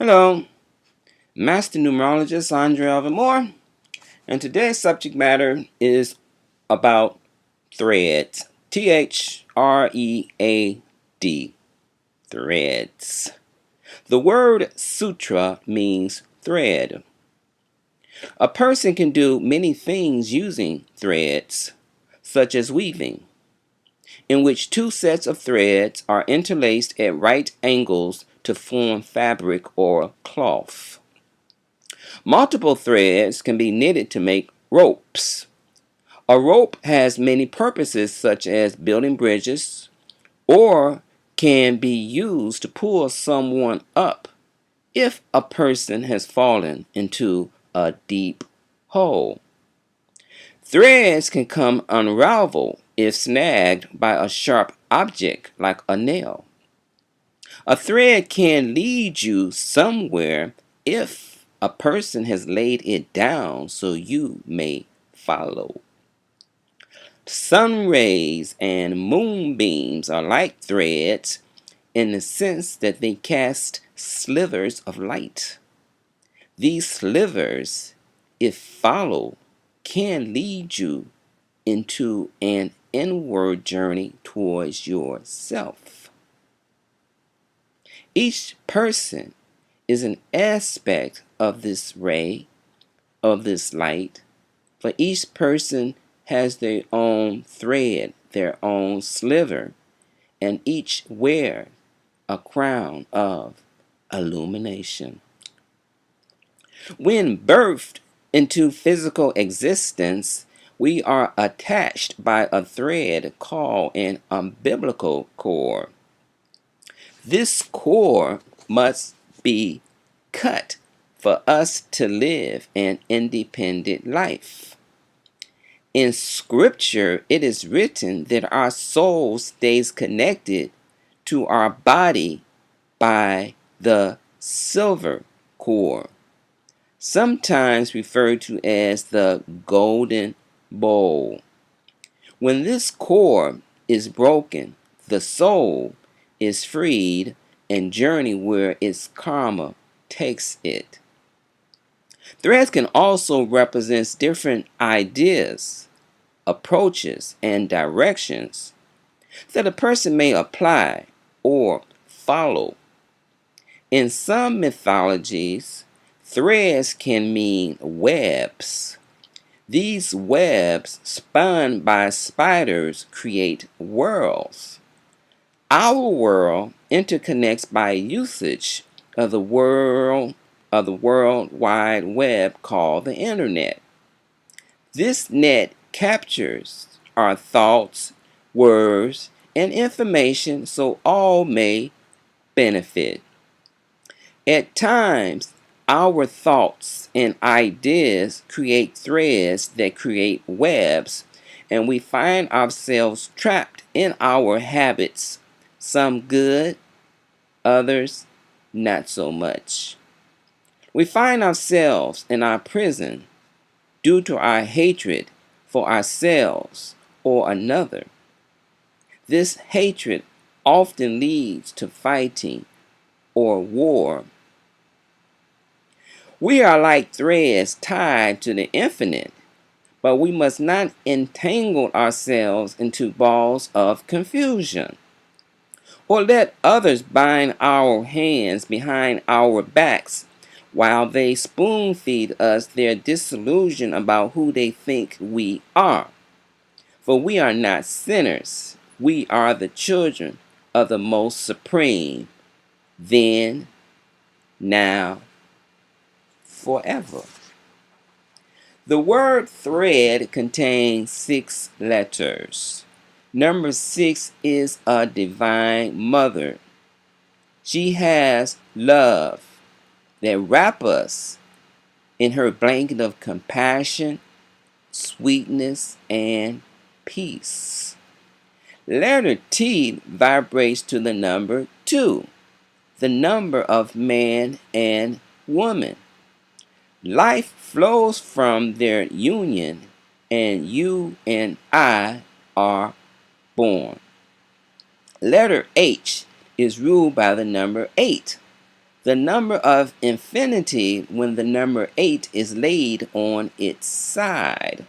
Hello, Master Numerologist Andre Alvin Moore, and today's subject matter is about threads. Thread. Threads. The word sutra means thread. A person can do many things using threads, such as weaving, in which two sets of threads are interlaced at right angles to form fabric or cloth. Multiple threads can be knitted to make ropes. A rope has many purposes, such as building bridges, or can be used to pull someone up if a person has fallen into a deep hole. Threads can come unraveled if snagged by a sharp object like a nail. A thread can lead you somewhere if a person has laid it down so you may follow. Sun rays and moonbeams are like threads in the sense that they cast slivers of light. These slivers, if followed, can lead you into an inward journey towards yourself. Each person is an aspect of this ray, of this light, for each person has their own thread, their own sliver, and each wear a crown of illumination. When birthed into physical existence, we are attached by a thread called an umbilical cord. This cord must be cut for us to live an independent life. In scripture, it is written that our soul stays connected to our body by the silver cord, sometimes referred to as the golden bowl. When this cord is broken, the soul is freed and journey where its karma takes it. Threads can also represent different ideas, approaches, and directions that a person may apply or follow. In some mythologies, threads can mean webs. These webs, spun by spiders, create worlds. Our world interconnects by usage of the World Wide Web called the Internet. This net captures our thoughts, words, and information so all may benefit. At times, our thoughts and ideas create threads that create webs, and we find ourselves trapped in our habits, some good, others not so much. We find ourselves in our prison due to our hatred for ourselves or another. This hatred often leads to fighting or war. We are like threads tied to the infinite, but we must not entangle ourselves into balls of confusion, or let others bind our hands behind our backs while they spoon feed us their disillusion about who they think we are. For we are not sinners. We are the children of the Most Supreme, then, now, forever. The word thread contains 6 letters. Number 6 is a divine mother. She has love that wraps us in her blanket of compassion, sweetness, and peace. Letter T vibrates to the number 2, the number of man and woman. Life flows from their union, and you and I are born. Letter H is ruled by the number 8, The number of infinity when the number 8 is laid on its side.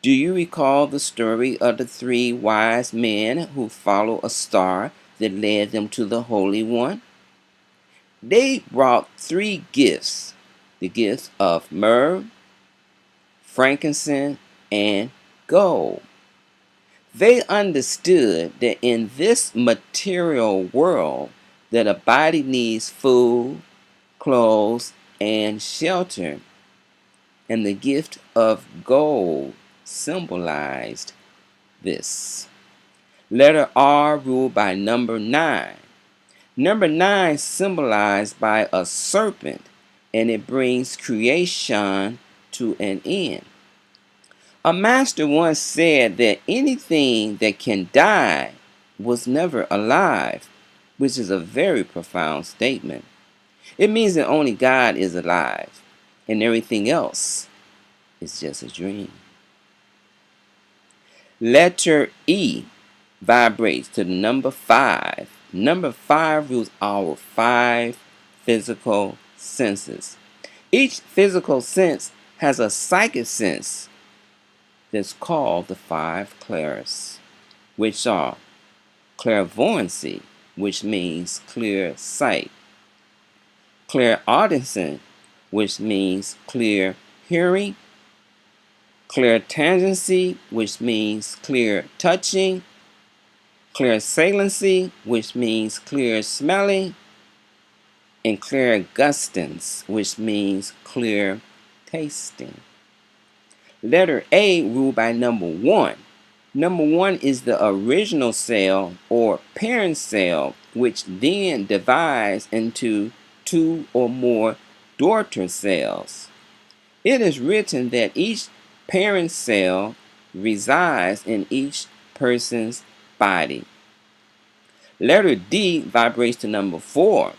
Do you recall the story of the 3 wise men who followed a star that led them to the Holy One? They brought 3 gifts, the gifts of myrrh, frankincense, and gold. They understood that in this material world that a body needs food, clothes, and shelter, and the gift of gold symbolized this. Letter R ruled by number 9. Number 9 symbolized by a serpent, and it brings creation to an end. A master once said that anything that can die was never alive, which is a very profound statement. It means that only God is alive, and everything else is just a dream. Letter E vibrates to the number 5. Number 5 rules our 5 physical senses. Each physical sense has a psychic sense that's called the 5 clairs, which are clairvoyancy, which means clear sight, clairaudience, which means clear hearing, clairtangency, which means clear touching, clairsaliency, which means clear smelling, and clairgustance, which means clear tasting. Letter A ruled by number 1. Number 1 is the original cell or parent cell, which then divides into 2 or more daughter cells. It is written that each parent cell resides in each person's body. Letter D vibrates to number 4.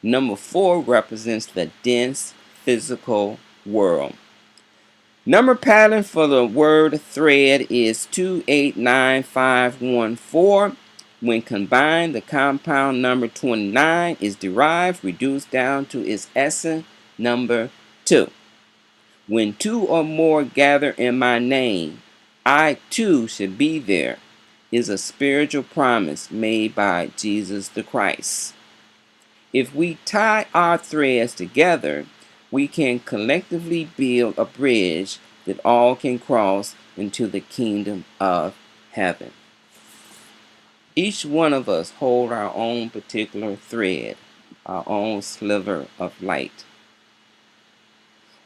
Number 4 represents the dense physical world. Number pattern for the word thread is 289514. When combined, the compound number 29 is derived, reduced down to its essence, number 2. When 2 or more gather in my name, I too should be there, is a spiritual promise made by Jesus the Christ. If we tie our threads together, we can collectively build a bridge that all can cross into the kingdom of heaven. Each one of us hold our own particular thread, our own sliver of light.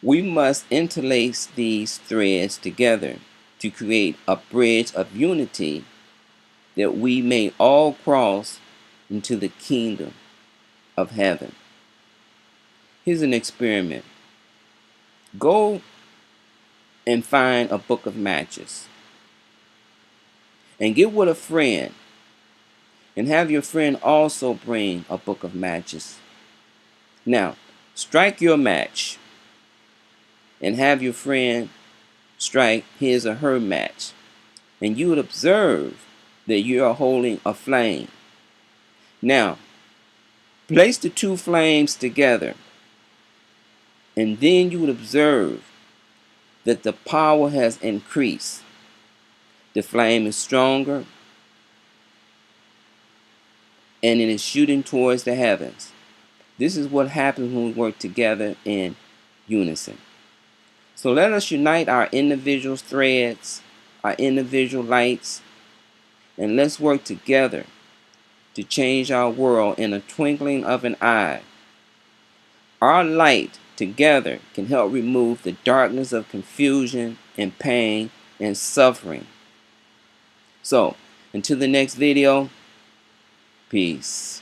We must interlace these threads together to create a bridge of unity that we may all cross into the kingdom of heaven. Here's an experiment. Go and find a book of matches and get with a friend and have your friend also bring a book of matches. Now, strike your match and have your friend strike his or her match, and you would observe that you are holding a flame. Now, place the 2 flames together, and then you would observe that the power has increased. The flame is stronger, and it is shooting towards the heavens. This is what happens when we work together in unison. So let us unite our individual threads, our individual lights, and let's work together to change our world in a twinkling of an eye. Our light together can help remove the darkness of confusion and pain and suffering. So, until the next video, peace.